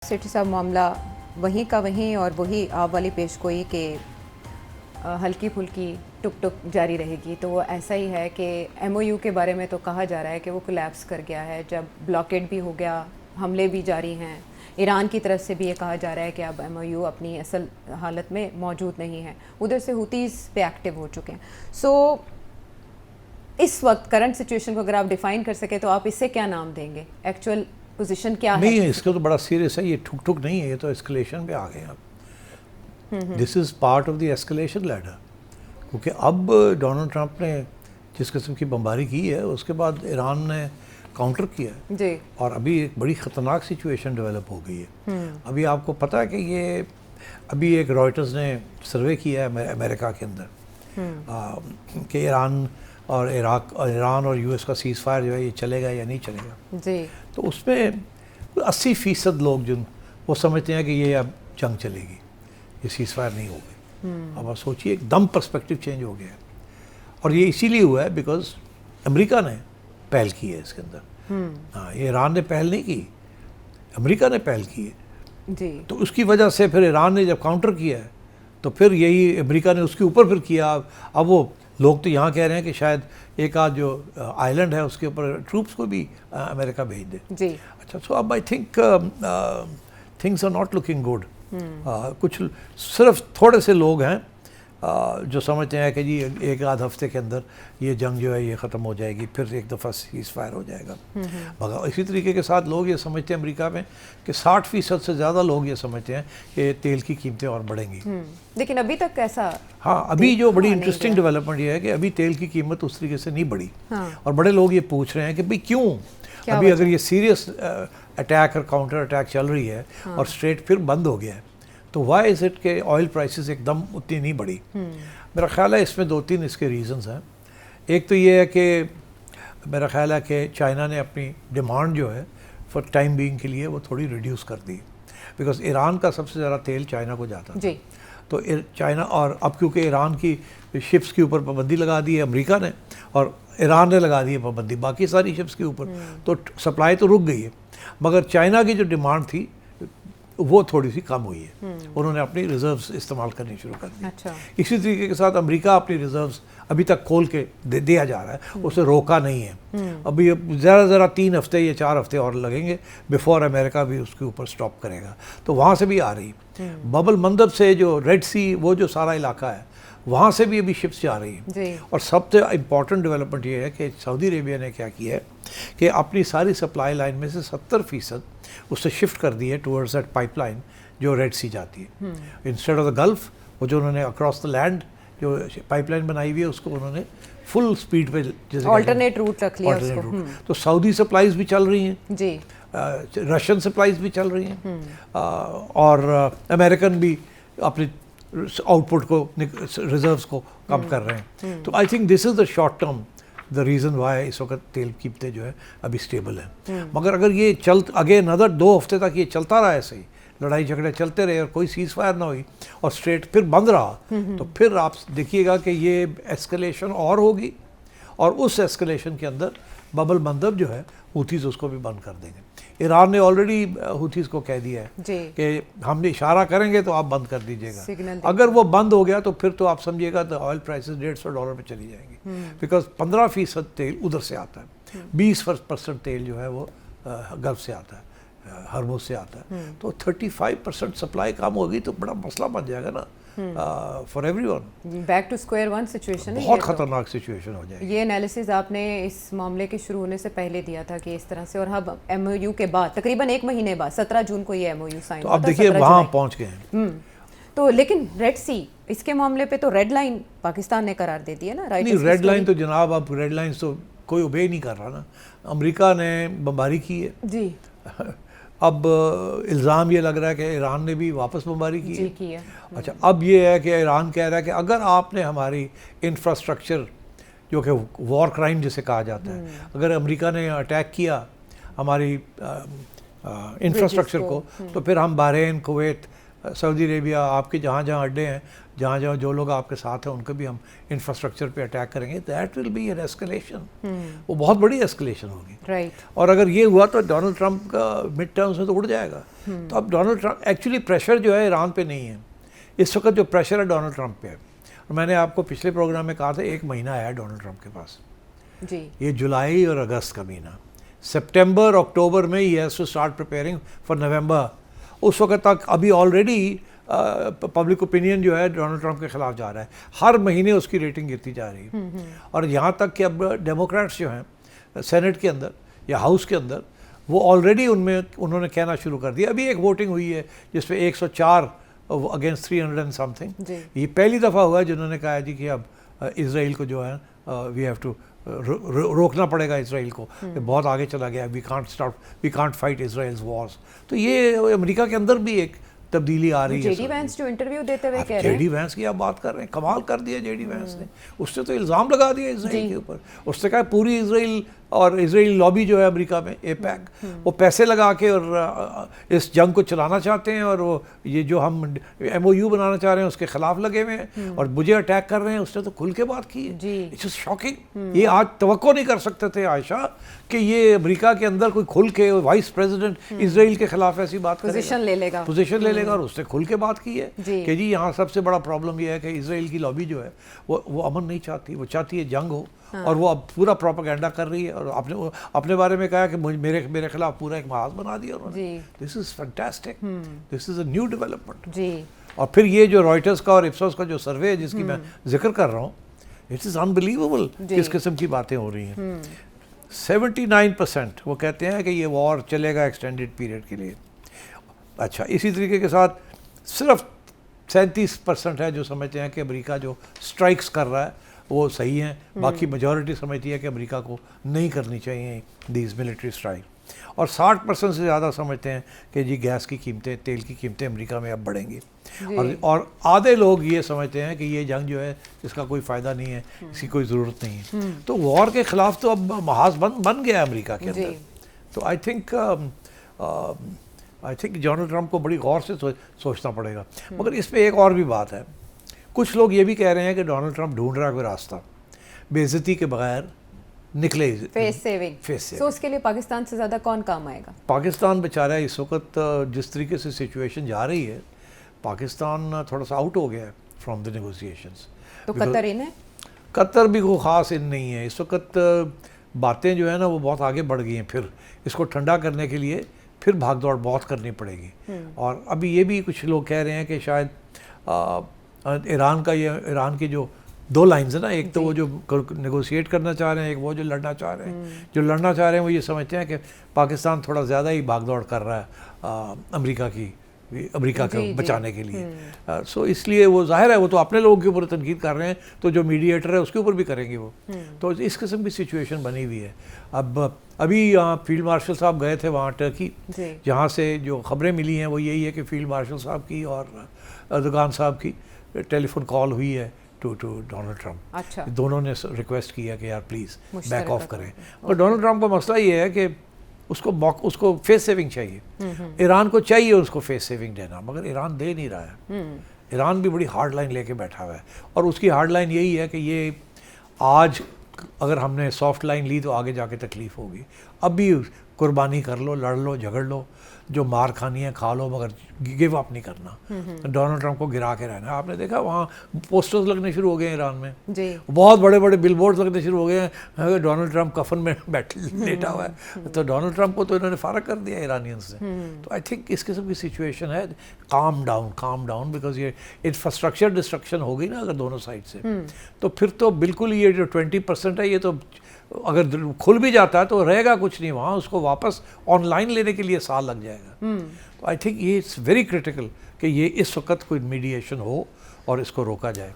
सेठी साहब मामला वहीं का वहीं और वही आप वाली पेशगोई के हल्की फुल्की टुक टुक जारी रहेगी। तो वो ऐसा ही है कि एमओयू के बारे में तो कहा जा रहा है कि वो कोलैप्स कर गया है, जब ब्लॉकेड भी हो गया, हमले भी जारी हैं। ईरान की तरफ से भी ये कहा जा रहा है कि अब एमओयू अपनी असल हालत में मौजूद नहीं है, उधर से हुतीज़ पे एक्टिव हो चुके हैं। सो इस वक्त करंट सिचुएशन को अगर आप डिफ़ाइन कर सके तो आप इससे क्या नाम देंगे? एक्चुअल पोजीशन क्या है? नहीं, इसका तो बड़ा सीरियस है, ये ठुक ठुक नहीं है, ये तो एस्केलेशन पे आ गए अब। This is part of the escalation ladder, क्योंकि अब डोनाल्ड ट्रंप ने जिस किस्म की बमबारी की है उसके बाद ईरान ने काउंटर किया है जी। और अभी एक बड़ी ख़तरनाक सिचुएशन डेवलप हो गई है। अभी आपको पता है कि ये अभी एक रॉयटर्स ने सर्वे किया है अमेरिका के अंदर कि ईरान और यूएस का सीज़ फायर जो है ये चलेगा या नहीं चलेगा। जी। तो उसमें 80% लोग जो वो समझते हैं कि ये अब जंग चलेगी, ये सीज़ फायर नहीं होगी। अब आप सोचिए, एकदम पर्सपेक्टिव चेंज हो गया है और ये इसीलिए हुआ है बिकॉज अमेरिका ने पहल की है इसके अंदर। हाँ, ये ईरान ने पहल नहीं की, अमेरिका ने पहल की है। जी। तो उसकी वजह से फिर ईरान ने जब काउंटर किया है तो फिर यही अमेरिका ने उसके ऊपर फिर किया। अब वो लोग तो यहाँ कह रहे हैं कि शायद एक आध जो आइलैंड है उसके ऊपर ट्रूप्स को भी अमेरिका भेज दे। जी। अच्छा, सो अब I think things are not looking good. कुछ सिर्फ थोड़े से लोग हैं जो समझते हैं कि जी एक आध हफ्ते के अंदर ये जंग जो है ये ख़त्म हो जाएगी, फिर एक दफ़ा सीज़ फायर हो जाएगा। मगर इसी तरीके के साथ लोग ये समझते हैं अमेरिका में कि 60% से ज़्यादा लोग ये समझते हैं कि तेल की कीमतें और बढ़ेंगी। लेकिन अभी तक ऐसा, हाँ, अभी जो बड़ी इंटरेस्टिंग डेवलपमेंट ये है कि अभी तेल की कीमत उस तरीके से नहीं बढ़ी। और बड़े लोग ये पूछ रहे हैं कि भाई क्यों अभी अगर ये सीरियस अटैक और काउंटर अटैक चल रही है और स्ट्रेट फिर बंद हो गया है तो वाई इज़ इट के ऑयल प्राइसेस एकदम उतनी नहीं बढ़ी। मेरा ख्याल है इसमें 2-3 इसके रीज़न्स हैं। एक तो ये है कि मेरा ख्याल है कि चाइना ने अपनी डिमांड जो है फॉर टाइम बीइंग के लिए वो थोड़ी रिड्यूस कर दी, बिकॉज ईरान का सबसे ज़्यादा तेल चाइना को जाता है। जी। तो चाइना, और अब क्योंकि ईरान की शिप्स के ऊपर पाबंदी लगा दी है अमेरिका ने और ईरान ने लगा दी है पाबंदी बाकी सारी शिप्स के ऊपर, तो सप्लाई तो रुक गई है, मगर चाइना की जो डिमांड थी वो थोड़ी सी कम हुई है। उन्होंने अपनी रिजर्व्स इस्तेमाल करनी शुरू कर दी। अच्छा। इसी तरीके के साथ अमेरिका अपनी रिजर्व्स अभी तक खोल के दिया जा रहा है, उसे रोका नहीं है। अभी ज़रा 3 हफ्ते या 4 हफ्ते और लगेंगे बिफोर अमेरिका भी उसके ऊपर स्टॉप करेगा। तो वहाँ से भी आ रही बबल मंदब से जो रेड सी वो जो सारा इलाका है वहाँ से भी अभी शिप्स जा रही हैं। और सबसे इम्पॉर्टेंट डेवलपमेंट ये है कि सऊदी अरेबिया ने क्या किया है कि अपनी सारी सप्लाई लाइन में से 70% उससे शिफ्ट कर दी है टूवर्ड्स दैट पाइपलाइन जो रेड सी जाती है। इंस्टेड ऑफ द गल्फ, वो जो उन्होंने अक्रॉस द लैंड जो पाइपलाइन बनाई हुई है उसको उन्होंने फुल स्पीड पे जैसे ऑल्टरनेट रूट रख लिया उसको। तो सऊदी सप्लाईज भी चल रही हैं जी, रशियन सप्लाईज भी चल रही हैं और अमेरिकन भी अपनी आउटपुट को, रिजर्व्स को कम कर रहे हैं। तो I think this is the short term the reason why इस वक्त तेल कीमतें जो है अभी स्टेबल हैं। मगर अगर ये अगेन अदर 2 हफ्ते तक ये चलता रहा ऐसे ही, लड़ाई झगड़े चलते रहे और कोई सीज़ फायर ना हुई और स्ट्रेट फिर बंद रहा, तो फिर आप देखिएगा कि ये एस्केलेशन और होगी और उस एस्केलेशन के अंदर बबल मंदब जो है हुतीज़ उसको भी बंद कर देंगे। ईरान ने ऑलरेडी हुतीज़ को कह दिया है कि हम इशारा करेंगे तो आप बंद कर दीजिएगा। अगर वो बंद हो गया तो फिर तो आप समझिएगा तो ऑयल प्राइसेस $150 पे चली जाएंगी, बिकॉज 15% तेल उधर से आता है, 20% तेल जो है वो गल्फ से आता है, हरमुज से आता है। तो 35% सप्लाई कम होगी तो बड़ा मसला बन जाएगा ना for everyone. Back to square one situation है, बहुत खतरनाक सिचुएशन हो जाएगी। ये एनालिसिस आपने इस मामले के शुरू होने से पहले दिया था कि इस तरह से, और अब एमओयू के बाद तकरीबन 1 महीने बाद 17 जून को ये एमओयू साइन हुआ, तो अब देखिए वहाँ पहुँच गए हैं। तो लेकिन रेड सी इसके मामले पे तो रेड लाइन पाकिस्तान ने करार दे दी है ना, राइट? नहीं, रेड लाइन तो जनाब अब रेड लाइन तो कोई ओबे नहीं कर रहा ना। अमेरिका ने बमबारी की है जी। अब इल्ज़ाम ये लग रहा है कि ईरान ने भी वापस बमबारी की है। अच्छा, अब ये है कि ईरान कह रहा है कि अगर आपने हमारी इंफ्रास्ट्रक्चर जो कि वॉर क्राइम जिसे कहा जाता है, अगर अमेरिका ने अटैक किया हमारी इंफ्रास्ट्रक्चर को, तो फिर हम बहरीन, कुवैत, सऊदी अरेबिया, आपके जहाँ जहाँ अड्डे हैं, जहाँ जहाँ जो लोग आपके साथ हैं उनके भी हम इंफ्रास्ट्रक्चर पे अटैक करेंगे, that will be an escalation. वो बहुत बड़ी एस्केलेशन होगी। राइट। और अगर ये हुआ तो डोनाल्ड ट्रंप का मिड टर्म्स में तो उड़ जाएगा। तो अब डोनाल्ड ट्रंप एक्चुअली प्रेशर जो है ईरान पे नहीं है इस वक्त, जो प्रेशर है डोनाल्ड ट्रंप पे है। और मैंने आपको पिछले प्रोग्राम में कहा था 1 महीना है डोनाल्ड ट्रंप के पास जी। ये जुलाई और अगस्त का महीना, सितंबर अक्टूबर में ही has to start preparing for नवंबर। उस वक्त तक अभी ऑलरेडी पब्लिक ओपिनियन जो है डोनाल्ड ट्रंप के खिलाफ जा रहा है, हर महीने उसकी रेटिंग गिरती जा रही है। और यहाँ तक कि अब डेमोक्रेट्स जो हैं सेनेट के अंदर या हाउस के अंदर, वो ऑलरेडी उन्होंने कहना शुरू कर दिया। अभी एक वोटिंग हुई है जिसमें 104 अगेंस्ट 300 एंड समथिंग, ये पहली दफ़ा हुआ है जिन्होंने कहा है जी कि अब इसराइल को जो है वी हैव टू रोकना पड़ेगा इसराइल को, बहुत आगे चला गया, we can't fight Israel's wars. तो ये अमेरिका के अंदर भी एक तब्दीली आ रही है। जेडी वैंस जो इंटरव्यू देते हुए कह रहे हैं, जेडी वैंस की आप बात कर रहे हैं, कमाल कर दिया जेडी वैंस ने। उसने तो इल्ज़ाम लगा दिया इसराइल के ऊपर। उसने कहा पूरी इसराइल और इसराइली लॉबी जो है अमेरिका में, एपैक, वो पैसे लगा के और इस जंग को चलाना चाहते हैं, और वो ये जो हम MOU बनाना चाह रहे हैं उसके खिलाफ लगे हुए हैं और मुझे अटैक कर रहे हैं। उसने तो खुल के बात की है। It's shocking. ये आज तवक्को नहीं कर सकते थे आयशा कि ये अमेरिका के अंदर कोई खुल के वाइस प्रेसिडेंट इसराइल के खिलाफ ऐसी बात पोजीशन ले लेगा, और उसने खुल के बात की है कि जी यहाँ सबसे बड़ा प्रॉब्लम ये है कि इसराइल की लॉबी जो है वो अमन नहीं चाहती, वो चाहती है जंग हो। और वो अब पूरा प्रोपेगेंडा कर रही है, और अपने बारे में कहा कि मेरे खिलाफ पूरा एक महाज बना दिया उन्होंने। This is fantastic, this is a new development जी। और फिर ये जो रॉयटर्स का और इप्सोस का जो सर्वे है जिसकी मैं जिक्र कर रहा हूँ, इट इज़ अनबिलीवेबल किस किस्म की बातें हो रही हैं। 79% वो कहते हैं कि ये वॉर चलेगा एक्सटेंडेड पीरियड के लिए। अच्छा, इसी तरीके के साथ सिर्फ 37% है जो समझते हैं कि अमेरिका जो स्ट्राइक्स कर रहा है वो सही हैं। बाकी मेजॉरिटी समझती है कि अमेरिका को नहीं करनी चाहिए दीज मिलिट्री स्ट्राइक। और 60% से ज़्यादा समझते हैं कि जी गैस की कीमतें, तेल की कीमतें अमेरिका में अब बढ़ेंगी। और आधे लोग ये समझते हैं कि ये जंग जो है इसका कोई फ़ायदा नहीं है, इसकी कोई ज़रूरत नहीं है। तो वॉर के ख़िलाफ़ तो अब महाज बन गया अमेरिका के अंदर। तो आई थिंक डोनाल्ड ट्रंप को बड़ी गौर से सोचना पड़ेगा। मगर इस पर एक और भी बात है, कुछ लोग ये भी कह रहे हैं कि डोनाल्ड ट्रंप ढूंढ रहा है कोई रास्ता बेइज्जती के बगैर निकले, फेस सेविंग। तो उसके लिए पाकिस्तान से ज़्यादा कौन काम आएगा? पाकिस्तान बेचारा इस वक्त जिस तरीके से सिचुएशन जा रही है, पाकिस्तान थोड़ा सा आउट हो गया है फ्रॉम द नेगोशिएशंस। तो कतर इन है? कतर भी कोई ख़ास इन नहीं है इस वक्त। बातें जो है ना वो बहुत आगे बढ़ गई हैं। फिर इसको ठंडा करने के लिए फिर भागदौड़ बहुत करनी पड़ेगी। और अभी ये भी कुछ लोग कह रहे हैं कि शायद ईरान की जो 2 लाइन्स है ना, एक तो वो जो नेगोशिएट करना चाह रहे हैं, एक वो जो लड़ना चाह रहे हैं। जो लड़ना चाह रहे हैं वो ये समझते हैं कि पाकिस्तान थोड़ा ज़्यादा ही भागदौड़ कर रहा है अमेरिका को बचाने के लिए। सो इसलिए वो जाहिर है वो तो अपने लोगों के ऊपर तनकीद कर रहे हैं, तो जो मीडिएटर है उसके ऊपर भी करेंगे वो। तो इस किस्म की सिचुएशन बनी हुई है। अब अभी फील्ड मार्शल साहब गए थे वहाँ टर्की, जहाँ से जो खबरें मिली हैं वो यही है कि फील्ड मार्शल साहब की और अर्दोगान साहब की टेलीफोन कॉल हुई है टू डोनाल्ड ट्रंप। अच्छा। दोनों ने रिक्वेस्ट की है कि यार प्लीज़ बैक ऑफ करें। और डोनाल्ड ट्रंप का मसला ये है कि उसको फेस सेविंग चाहिए। ईरान को चाहिए उसको फेस सेविंग देना, मगर ईरान दे नहीं रहा है। ईरान भी बड़ी हार्ड लाइन लेके बैठा हुआ है, और उसकी हार्ड लाइन यही है कि ये आज अगर हमने सॉफ्ट लाइन ली तो आगे जाके तकलीफ़ होगी। अब भी कुर्बानी कर लो, लड़ लो, झगड़ लो, जो मार खानी है खा लो, मगर गिव अप नहीं करना। डोनाल्ड ट्रंप को गिरा के रहना। आपने देखा वहाँ पोस्टर्स लगने शुरू हो गए ईरान में जी। बहुत बड़े बड़े बिलबोर्ड्स लगने शुरू हो गए हैं, डोनाल्ड ट्रंप कफन में लेटा हुआ है। तो डोनाल्ड ट्रंप को तो इन्होंने फारग कर दिया ईरानियंस से। तो आई थिंक इस किस्म की सिचुएशन है। काम डाउन, बिकॉज ये इंफ्रास्ट्रक्चर डिस्ट्रक्शन हो गई ना अगर दोनों साइड से, तो फिर तो बिल्कुल ये जो 20% है ये तो अगर खुल भी जाता है तो रहेगा कुछ नहीं वहाँ, उसको वापस ऑनलाइन लेने के लिए साल लग जाएगा। तो आई थिंक ये इट्स वेरी क्रिटिकल कि ये इस वक्त कोई मीडिएशन हो और इसको रोका जाए।